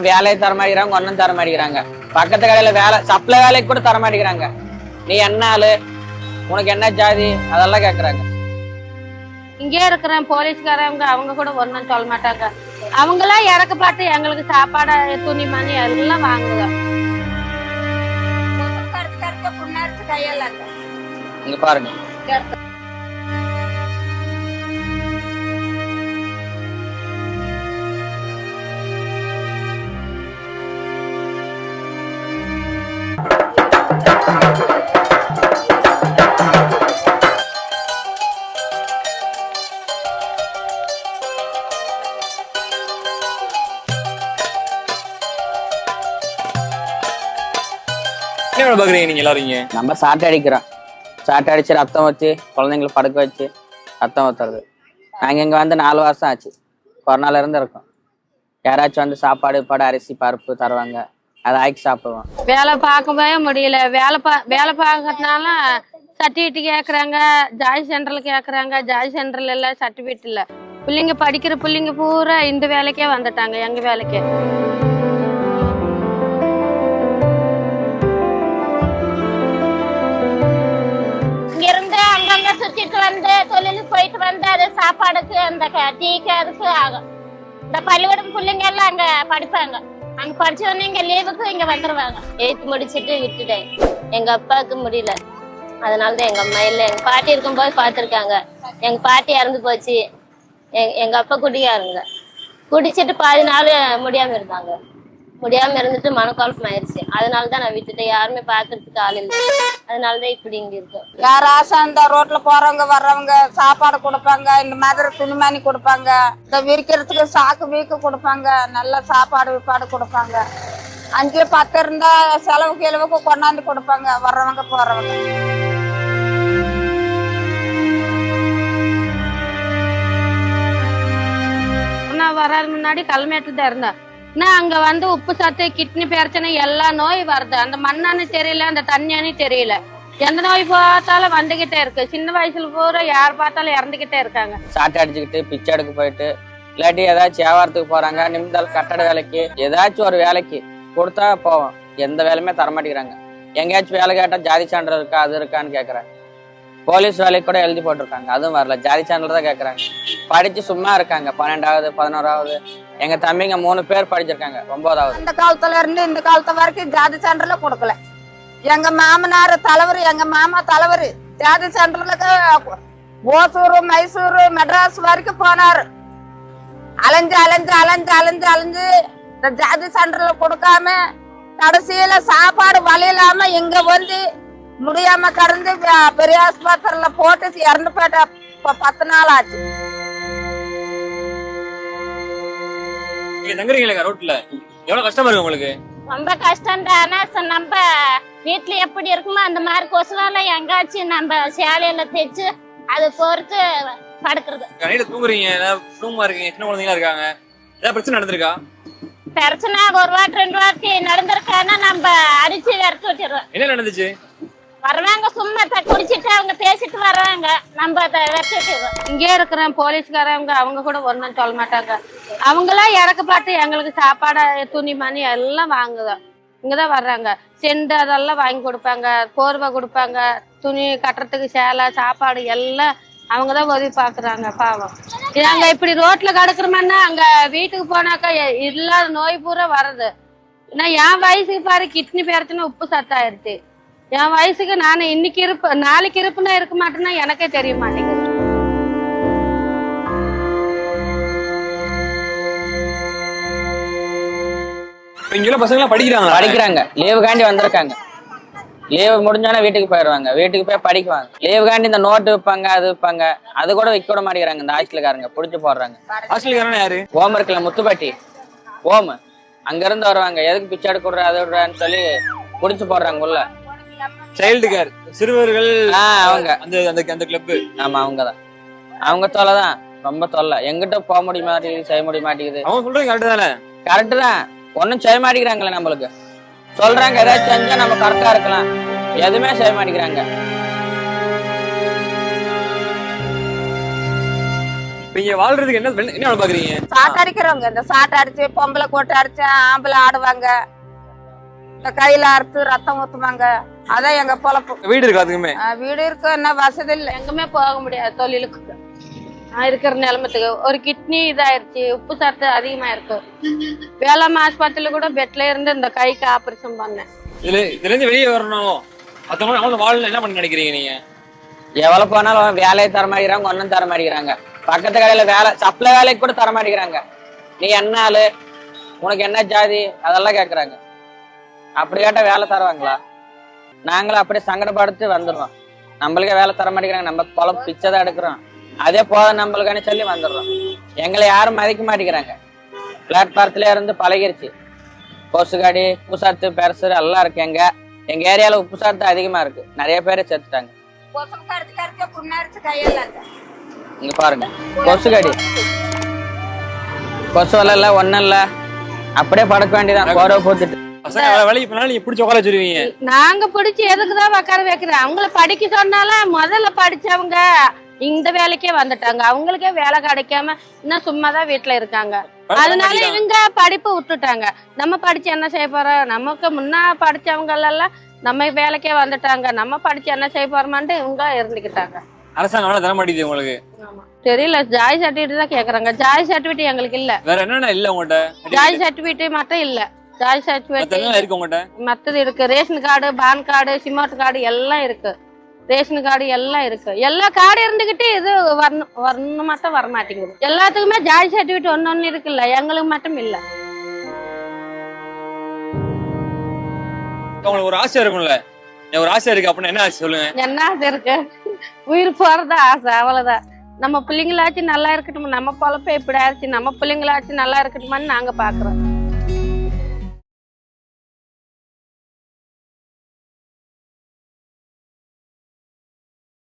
வேலையை தர மாட்டேங்கிறாங்க, ஒன்னும் தர மாட்டேங்கிறாங்க. பக்கத்து கடையில வேலை சப்ளை வேலைக்கு கூட தர மாட்டேங்கிறாங்க. நீ என்ன ஆளு, உனக்கு என்ன ஜாதி, அதெல்லாம் கேக்குறாங்க. இங்கே இருக்கிற போலீஸ்காரங்க அவங்க கூட ஒன்னும் சொல்ல மாட்டாங்க. அவங்களாம் இறக்கப்பட்டு எங்களுக்கு சாப்பாடு துணிமணி எல்லாம் வாங்குங்க. இங்க பாருங்க, நீங்க எல்லாரும் நம்ம சாட்டை அடிக்கிறோம். சாட்டை அடிச்சு ரத்தம் வச்சு குழந்தைங்களை படுக்க வச்சு ரத்தம் ஊத்துறது. நாங்க இங்க வந்து 4 வருஷம் ஆச்சு. கொரோனால இருந்து இருக்கோம். யாராச்சும் வந்து சாப்பாடு பாடு அரிசி பருப்பு தருவாங்க, அதை ஆக்கி சாப்பிடுவோம். வேலை பார்க்கவே முடியல. வேலை பார்க்கறதுனால சர்டிபிகேட் கேக்குறாங்க, ஜாதி சென்டர்ல கேக்குறாங்க. ஜாதி சென்டர்ல இல்ல, சர்டிபிகேட் இல்ல. பிள்ளைங்க படிக்கிற பிள்ளைங்க பூரா இந்த வேலைக்கே வந்துட்டாங்க, எங்க வேலைக்கே. சுத்திட்டு வந்து தொழிலுக்கு போயிட்டு வந்து அது சாப்பாடுக்கு அந்த டீக்கு அதுக்கு ஆகும். இந்த பள்ளிக்கூடம் பிள்ளைங்க எல்லாம் அங்க படிப்பாங்க. அங்க படிச்சு வந்து இங்க லீவுக்கு இங்க வந்துருவாங்க. 8th முடிச்சுட்டு விட்டுட்டேன். எங்க அப்பாவுக்கு முடியல, அதனாலதான் எங்க அம்மா இல்ல. எங்க பாட்டி இருக்கும்போது பாத்துருக்காங்க. எங்க பாட்டி இறந்து போச்சு. எங்க அப்பா குடிக்காருங்க. குடிச்சிட்டு பாதி நாள் முடியாம இருந்தாங்க. முடியாம இருந்துட்டு மனக்குழப்பம் ஆயிடுச்சு. அதனாலதான் நான் விட்டுட்டேன். யாருமே பாக்குறதுக்கு ஆள் இல்லை. அதனாலதான் இப்படி இங்க இருக்கும். யாராச்சும் இந்த ரோட்ல போறவங்க வர்றவங்க சாப்பாடு கொடுப்பாங்க, இந்த மாதிரி துணிமணி கொடுப்பாங்க, இந்த விரிக்கிறதுக்கு சாக்கு வீக்கு கொடுப்பாங்க, நல்ல சாப்பாடு விப்பாடு கொடுப்பாங்க. 5 10 இருந்தா செலவு கிழவுக்கு கொண்டாந்து கொடுப்பாங்க வர்றவங்க போறவங்க. வர்றது முன்னாடி கல்மேட்டு தான் இருந்தேன். அங்க வந்து உப்பு சத்து, கிட்னி பிரச்சனை, எல்லா நோய் வருது. அந்த மண்ணானு தெரியல, அந்த தண்ணியானு தெரியல. எந்த நோய் பார்த்தாலும் வந்துகிட்டே இருக்கு. சின்ன வயசுல பூரா யார் பார்த்தாலும் இறந்துகிட்டே இருக்காங்க. சாட்டை அடிச்சுக்கிட்டு பிச்சை எடுக்க போயிட்டு, இல்லாட்டி ஏதாச்சும் வியாபாரத்துக்கு போறாங்க, நிமிந்தால் கட்டட வேலைக்கு, ஏதாச்சும் ஒரு வேலைக்கு கொடுத்தா போவோம். எந்த வேலையுமே தரமாட்டேங்கிறாங்க. எங்கேயாச்சும் வேலை கேட்டா ஜாதி சான்றிதழ் இருக்கா, அது இருக்கான்னு கேக்குறாங்க. போலீஸ் வேலைக்கு கூட எழுதி போட்டிருக்காங்க, அதுவும் வரல. ஜாதி சான்றிதழ் தான் கேக்குறாங்க. படிச்சு சும்மா இருக்காங்க. 12வது 11வது. எங்க தம்பிங்க 3 பேர் படிச்சிருக்காங்க 9வது. இந்த காலத்துல இருந்து இந்த காலத்து வரைக்கும் ஜாதி சான்றிதழ் கொடுக்கல. எங்க மாமனார் தலைவர், எங்க மாமா தலைவர் ஜாதி சான்றிதழுக்கு ஓசூர், மைசூர், மெட்ராஸ் வரைக்கும் போனாரு. அலைஞ்சு அலைஞ்சு அலைஞ்சு அலைஞ்சு அலைஞ்சு இந்த ஜாதி சான்றிதழ் கொடுக்காம கடைசியில சாப்பாடு வழி இல்லாம இங்க வந்து முடியாம கடந்து பெரிய ஆஸ்பத்திரியில போட்டு இறந்து போயிட்ட. 10 நாள் ஆச்சு. ரோட்ல எவ்வளவு கஷ்டமா இருக்கு உங்களுக்கு? ரொம்ப கஷ்டம் தான். ஆனா நம்ம வீட்டுல எப்படி இருக்குமோ அந்த மாதிரி கொசுவால எங்காச்சும் நம்ம சேலையில தைச்சு அது பொறுத்து படுக்கிறது. நைட்ல தூங்குறீங்க, தூங்கமா இருக்கீங்க, சின்ன குழந்தைங்களா இருக்காங்க, ஏதாவது பிரச்சனை நடந்திருக்கா? பிரச்சனை 1 வாரம் 2 வாரத்துக்கு நடந்திருக்கானா நம்ம அடிச்சு விரட்டி விட்டுறோம். என்ன நடந்துச்சு? வருவாங்க, சும்மா குடிச்சிட்டு அவங்க பேசிட்டு வர்றாங்க, நம்ம அதை விரட்டி விட்டுறோம். இங்கே இருக்கிற போலீஸ்காரங்க அவங்க கூட ஒன்னும் சொல்ல மாட்டாங்க. அவங்களாம் இறக்கப்பட்டு எங்களுக்கு சாப்பாடு துணிமணி எல்லாம் வாங்குங்க. இங்கதான் வர்றாங்க. செண்டு அதெல்லாம் வாங்கி கொடுப்பாங்க, போர்வை கொடுப்பாங்க, துணி கட்டுறதுக்கு சேலை, சாப்பாடு எல்லாம் அவங்கதான் உதவி பாக்குறாங்க. பாவம். நாங்க இப்படி ரோட்ல கிடக்குறோம்னா அங்க வீட்டுக்கு போனாக்கா இல்லாத நோய் பூரா வர்றது. நான் என் வயசுக்கு பாரு கிட்னி பிரச்சனை, உப்பு சத்தாயிருச்சு. என் வயசுக்கு நான் இன்னைக்கு நாளைக்கு இருப்புனா இருக்க மாட்டேன்னா எனக்கே தெரிய மாட்டேங்குது. பசங்க படிக்கிறாங்க, லீவுக்காண்டி வந்திருக்காங்க. லீவு முடிஞ்சோன்னா வீட்டுக்கு போயிடுவாங்க. வீட்டுக்கு போய் படிக்குவாங்க. லீவுக்காண்டி இந்த நோட்டு விற்பாங்க, அது விற்பாங்க. அது கூட விற்க விட மாட்டேங்கிறாங்க இந்த ஹாஸ்டலுக்காரங்க. புடிச்சு போடுறாங்க. ஹாஸ்டலுக்காரங்க யாரு? ஓம் இருக்குல்ல, முத்துப்பாட்டி ஓம். அங்க இருந்து வருவாங்க. எதுக்கு பிச்சை எடுக்க அது விடுறான்னு சொல்லி புடிச்சு போடுறாங்க உள்ள. சைல்டு கேர், சிறுவர்கள் அவங்க அந்த கிளப். ஆமா, அவங்கதான். அவங்க தொல்லைதான், ரொம்ப தொல்லை. எங்கிட்ட போக முடிய மாட்டேங்குது, செய்ய முடிய மாட்டேங்குது. அவங்க சொல்றது கரெக்ட் தானே? கரெக்ட் தான். ஒன்னும் செய்ய மாட்டேங்கிறாங்களே. நம்மளுக்கு சொல்றாங்க ஏதாச்சும் செஞ்சா நம்ம கரெக்டா இருக்கலாம், எதுவுமே செய்ய மாட்டேங்கிறாங்க. இப்ப இங்க வாழ்றதுக்கு என்ன என்ன வேலை பாக்குறீங்க? சாட்டை அடிக்கிறவங்க, இந்த சாட்டை அடிச்சு பொம்பளை கோட்டை அடிச்சு ஆம்பளை ஆடுவாங்க, இந்த கையில அறுத்து ரத்தம் ஊத்துவாங்க. அதான் எங்க பொழப்பு. வீடு இருக்கு அதுக்குமே? வீடு இருக்கு, என்ன வசதி இல்லை. எங்குமே போக முடியாது தொழிலுக்கு. நான் இருக்கிற நிலைமத்துக்கு ஒரு கிட்னி இதாயிருச்சு, உப்பு சத்து அதிகமா இருக்கு. வேளாண் ஆஸ்பத்திரியில கூட பெட்ல இருந்து இந்த கைக்கு ஆபரேஷன் பண்ணேன். இதுல இருந்து வெளியே வரணும், மத்தவங்க அவங்க வாழணும், என்ன பண்ண நினைக்கிறீங்க நீங்க? எவ்வளவு போனாலும் வேலையை தர மாட்டேங்கிறாங்க, ஒன்னும் தர மாட்டேங்கிறாங்க. பக்கத்து கடையில வேலை சப்ளை வேலைக்கு கூட தர மாட்டேங்கிறாங்க. நீ என்ன ஆளு, உனக்கு என்ன ஜாதி, அதெல்லாம் கேக்குறாங்க. அப்படி கேட்டா வேலை தருவாங்களா? நாங்களும் அப்படியே சங்கடப்படுத்தி வந்துடுறோம். நம்மளுக்கே வேலை தர மாட்டேங்கிறாங்க, நம்ம பொழப்பு பிச்சைதான் எடுக்கிறோம். அதே போதும் நம்மளுக்கான சொல்லி வந்துடுறோம். எங்களை யாரும் மதிக்க மாட்டேங்கிறாங்க. பிளாட்பாரத்துல இருந்து பழகிருச்சு. கொசுகாடி, உப்பு சத்து, பெருசு எல்லாம் இருக்கு. எங்க ஏரியால உப்பு சத்து அதிகமா இருக்கு. நிறைய பேரை சேர்த்துட்டாங்க. இங்க பாருங்க, கொசுகாடி, கொசு வலை இல்ல, ஒண்ணும் இல்ல, அப்படியே படுக்க வேண்டியதான் கோரவை போட்டுட்டு. பசங்க வேலைக்கு போனாலும் நீங்க பிடிச்சி உட்கார வச்சிருவீங்க. நாங்க பிடிச்சி எதுக்குதான் உட்கார வைக்கிறோம்? அவங்கள படிக்க சொன்னாலும் முதல்ல படிச்சவங்க இந்த வேலைக்கே வந்துட்டாங்க. அவங்களுக்கே வேலை கிடைக்காம இன்னும் சும்மாதான் வீட்டுல இருக்காங்க. அதனால இவங்க படிப்பு விட்டுட்டாங்க. நம்ம படிச்சு என்ன செய்ய போறோம்? நமக்கு முன்னா படிச்சவங்க எல்லாம் நம்ம வேலைக்கே வந்துட்டாங்க. நம்ம படிச்சு என்ன செய்ய போறோமான்ட்டு இவங்க இருந்துக்கிட்டாங்க. அரசாங்கம் தர மாட்டேங்குது உங்களுக்கு? தெரியல, ஜாய் சர்டிபிகேட் தான் கேக்குறாங்க. ஜாய் சர்டிபிகேட் எங்களுக்கு இல்ல. வேற என்னென்ன இல்ல உங்கள்கிட்ட? ஜாய் சர்டிபிகேட் மட்டும் இல்ல. ஜாய் சர்டிபிகேட் இருக்கு உங்கள்கிட்ட? மத்தது இருக்கு. Ration card, PAN card, சிமார்ட் card எல்லாம் இருக்கு. ரேஷன் கார்டு எல்லாம் இருக்கு. எல்லா கார்டு இருந்துகிட்டு இது வரணும் மட்டும் வர மாட்டேங்குது. எல்லாத்துக்குமே ஜாதி சர்டிபிகேட் ஒன்னு இருக்குல்ல, எங்களுக்கு மட்டும் இல்ல. உங்களுக்கு ஒரு ஆசை இருக்கும்ல, ஒரு ஆசை இருக்கு அப்படின்னா என்ன ஆசை சொல்லுங்க? என்ன ஆசை இருக்கு? உயிர் போறதா ஆசை, அவ்வளவுதான். நம்ம பிள்ளைங்களாச்சும் நல்லா இருக்கட்டும், நம்ம பொழப்ப இப்படி ஆயிடுச்சு, நம்ம பிள்ளைங்களாச்சும் நல்லா இருக்கட்டுமான்னு நாங்க பாக்குறோம்.